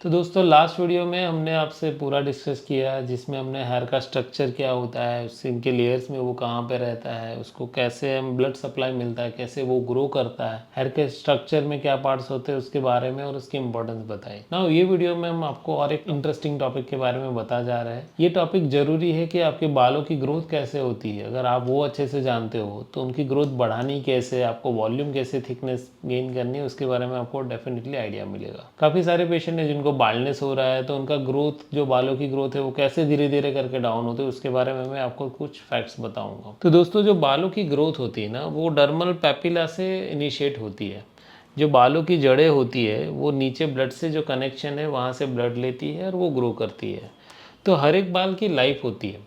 तो दोस्तों last video में हमने आपसे पूरा डिस्कस किया जिसमें हमने हेयर का स्ट्रक्चर क्या होता है, उससे इनके लेयर्स में वो कहाँ पे रहता है, उसको कैसे हम ब्लड सप्लाई मिलता है, कैसे वो ग्रो करता है, हेयर के स्ट्रक्चर में क्या पार्ट्स होते हैं उसके बारे में और उसकी इंपॉर्टेंस बताई। ना ये वीडियो में हम आपको और एक इंटरेस्टिंग टॉपिक के बारे में बता जा रहे हैं। ये टॉपिक जरूरी है कि आपके बालों की ग्रोथ कैसे होती है। अगर आप वो अच्छे से जानते हो तो उनकी ग्रोथ बढ़ानी कैसे, आपको वॉल्यूम कैसे, थिकनेस गेन करनी है, उसके बारे में आपको डेफिनेटली आइडिया मिलेगा। काफ़ी सारे पेशेंट हैं जिनको बाल्डनेस हो रहा है तो उनका ग्रोथ, जो बालों की ग्रोथ है वो कैसे धीरे धीरे करके डाउन होती है उसके बारे में मैं आपको कुछ फैक्ट्स बताऊंगा। तो दोस्तों जो बालों की ग्रोथ होती है ना वो डर्मल पैपिला से इनिशिएट होती है। जो बालों की जड़ें होती है वो नीचे ब्लड से जो कनेक्शन है वहाँ से ब्लड लेती है और वो ग्रो करती है। तो हर एक बाल की लाइफ होती है।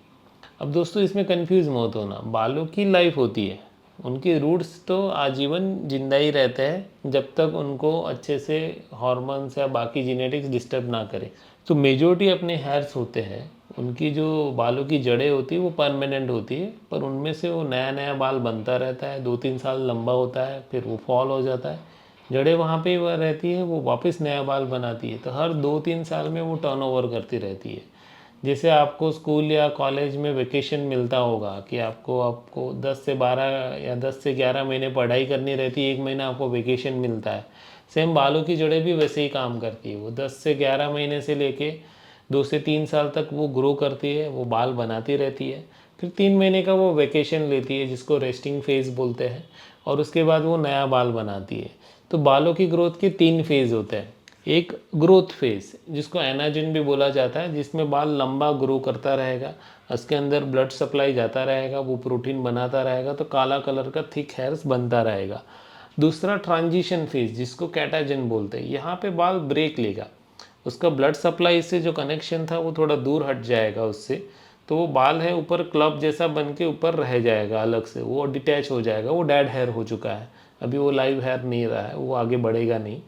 अब दोस्तों इसमें कंफ्यूज मत होना, बालों की लाइफ होती है, उनके रूट्स तो आजीवन जिंदा ही रहते हैं जब तक उनको अच्छे से हार्मोन्स या बाकी जेनेटिक्स डिस्टर्ब ना करें। तो मेजॉरिटी अपने हेयर्स होते हैं, उनकी जो बालों की जड़ें होती है वो परमानेंट होती है, पर उनमें से वो नया नया बाल बनता रहता है, 2-3 साल लंबा होता है, फिर वो फॉल हो जाता है। जड़ें वहाँ पे वह रहती है, वो वापस नया बाल बनाती है। तो हर 2-3 साल में वो टर्नओवर करती रहती है। जैसे आपको स्कूल या कॉलेज में वेकेशन मिलता होगा कि आपको आपको 10 से 12 या 10 से 11 महीने पढ़ाई करनी रहती है, 1 महीना आपको वेकेशन मिलता है। सेम बालों की जड़ें भी वैसे ही काम करती है। वो 10 से 11 महीने से लेके 2 से 3 साल तक वो ग्रो करती है, वो बाल बनाती रहती है। फिर 3 महीने का वो वेकेशन लेती है जिसको रेस्टिंग फेज़ बोलते हैं, और उसके बाद वो नया बाल बनाती है। तो बालों की ग्रोथ के 3 फेज़ होते हैं। एक ग्रोथ फेज जिसको एनाजिन भी बोला जाता है, जिसमें बाल लंबा ग्रो करता रहेगा, उसके अंदर ब्लड सप्लाई जाता रहेगा, वो प्रोटीन बनाता रहेगा, तो काला कलर का थिक हेयर्स बनता रहेगा। दूसरा ट्रांजिशन फेज जिसको कैटाजन बोलते हैं, यहाँ पे बाल ब्रेक लेगा, उसका ब्लड सप्लाई से जो कनेक्शन था वो थोड़ा दूर हट जाएगा उससे, तो वो बाल है ऊपर क्लब जैसा बन के ऊपर रह जाएगा, अलग से वो डिटैच हो जाएगा, वो डेड हेयर हो चुका है, अभी वो लाइव हेयर नहीं रहा है, वो आगे बढ़ेगा नहीं।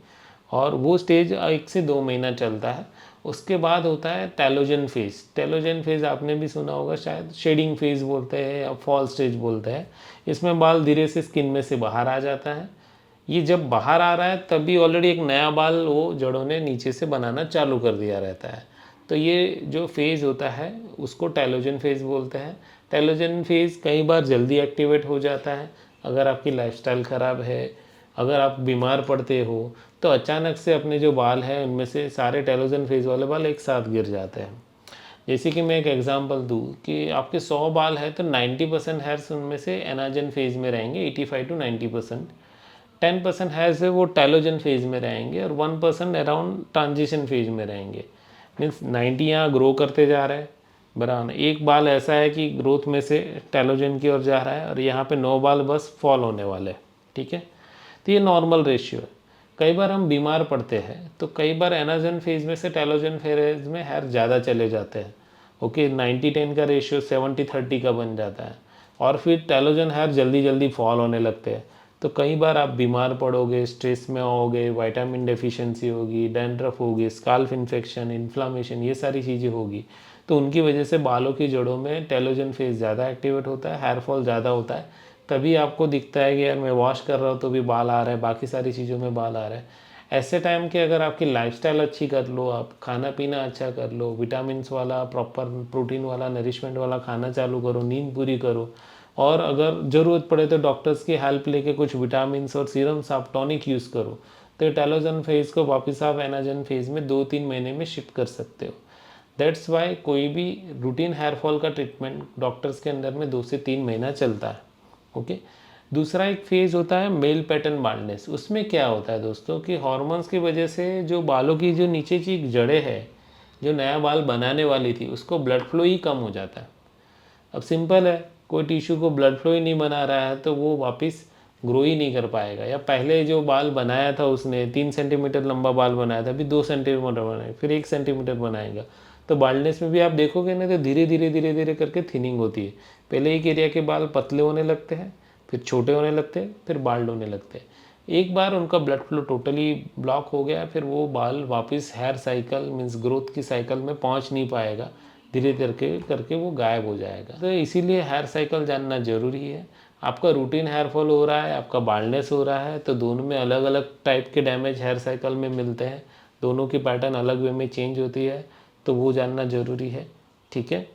और वो स्टेज 1 से 2 महीना चलता है। उसके बाद होता है टेलोजन फेज़। टेलोजन फेज़ आपने भी सुना होगा शायद, शेडिंग फेज़ बोलते हैं या फॉल स्टेज बोलते हैं। इसमें बाल धीरे से स्किन में से बाहर आ जाता है। ये जब बाहर आ रहा है तभी ऑलरेडी एक नया बाल वो जड़ों ने नीचे से बनाना चालू कर दिया रहता है। तो ये जो फेज़ होता है उसको टेलोजन फेज़ बोलते हैं। टेलोजन फेज़ कई बार जल्दी एक्टिवेट हो जाता है अगर आपकी लाइफस्टाइल ख़राब है, अगर आप बीमार पड़ते हो तो अचानक से अपने जो बाल हैं उनमें से सारे टेलोजन फेज़ वाले बाल एक साथ गिर जाते हैं। जैसे कि मैं एक एग्जांपल दूँ कि आपके 100 बाल है तो 90% हेयर्स उनमें से एनाजन फेज़ में रहेंगे, 85 to 90%। 10% हेयर्स है वो टेलोजन फेज़ में रहेंगे और 1% अराउंड ट्रांजिशन फेज़ में रहेंगे। मीन्स 90 यहाँ ग्रो करते जा रहे हैं, बराबर एक बाल ऐसा है कि ग्रोथ में से टेलोजन की ओर जा रहा है और यहाँ पे 9 बाल बस फॉल होने वाले हैं। ठीक है, तो ये नॉर्मल रेशियो है। कई बार हम बीमार पड़ते हैं तो कई बार एनाजन फेज में से टेलोजन फेज में हेयर ज़्यादा चले जाते हैं। ओके, 90-10 का रेशियो 70-30 का बन जाता है और फिर टेलोजन हेयर जल्दी जल्दी फॉल होने लगते हैं। तो कई बार आप बीमार पड़ोगे, स्ट्रेस में आओगे, विटामिन डेफिशिएंसी होगी, डैंड्रफ होगी, स्काल्फ इन्फेक्शन, इन्फ्लामेशन, ये सारी चीज़ें होगी। तो उनकी वजह से बालों की जड़ों में टेलोजन फेज ज़्यादा एक्टिवेट होता है, हेयर फॉल ज़्यादा होता है। तभी आपको दिखता है कि यार मैं वॉश कर रहा हूँ तो भी बाल आ रहा है, बाकी सारी चीज़ों में बाल आ रहा है। ऐसे टाइम के अगर आपकी लाइफस्टाइल अच्छी कर लो, आप खाना पीना अच्छा कर लो, विटामिन्स वाला, प्रॉपर प्रोटीन वाला, नरिशमेंट वाला खाना चालू करो, नींद पूरी करो, और अगर ज़रूरत पड़े तो डॉक्टर्स की हेल्प लेके कुछ विटामिन्स और सीरम्स आप टॉनिक यूज़ करो, तो टेलोजन फेज़ को वापस आप एनाजन फेज़ में 2-3 महीने में शिफ्ट कर सकते हो। दैट्स वाई कोई भी रूटीन हेयर फॉल का ट्रीटमेंट डॉक्टर्स के अंदर में 2 से 3 महीना चलता है। ओके, दूसरा एक फेज़ होता है मेल पैटर्न बाल्डनेस। उसमें क्या होता है दोस्तों कि हार्मोन्स की वजह से जो बालों की जो नीचे की जड़ें हैं, जो नया बाल बनाने वाली थी, उसको ब्लड फ्लो ही कम हो जाता है। अब सिंपल है, कोई टिश्यू को ब्लड फ्लो ही नहीं बना रहा है तो वो वापस ग्रो ही नहीं कर पाएगा। या पहले जो बाल बनाया था उसने 3 सेंटीमीटर लंबा बाल बनाया था, अभी 2 सेंटीमीटर बनाएगा, फिर 1 सेंटीमीटर बनाएगा। तो बाल्डनेस में भी आप देखोगे ना तो धीरे धीरे धीरे धीरे करके थिनिंग होती है। पहले एक एरिया के बाल पतले होने लगते हैं, फिर छोटे होने लगते हैं, फिर बाल्ड होने लगते हैं। एक बार उनका ब्लड फ्लो टोटली ब्लॉक हो गया फिर वो बाल वापस हेयर साइकिल मीन्स ग्रोथ की साइकिल में पहुंच नहीं पाएगा, धीरे करके करके वो गायब हो जाएगा। तो इसीलिए हेयर साइकिल जानना ज़रूरी है। आपका रूटीन हेयर फॉल हो रहा है, आपका बाल्डनेस हो रहा है, तो दोनों में अलग अलग टाइप के डैमेज हेयर साइकिल में मिलते हैं। दोनों की पैटर्न अलग वे में चेंज होती है, तो वो जानना ज़रूरी है। ठीक है,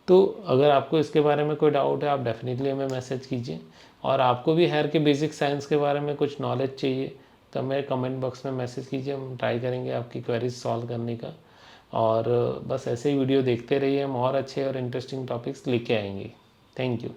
तो अगर आपको इसके बारे में कोई डाउट है आप डेफिनेटली हमें मैसेज कीजिए, और आपको भी हेयर के बेसिक साइंस के बारे में कुछ नॉलेज चाहिए तो हमें कमेंट बॉक्स में मैसेज कीजिए, हम ट्राई करेंगे आपकी क्वेरीज सॉल्व करने का। और बस ऐसे ही वीडियो देखते रहिए, हम और अच्छे और इंटरेस्टिंग टॉपिक्स लेके आएंगे। Thank you.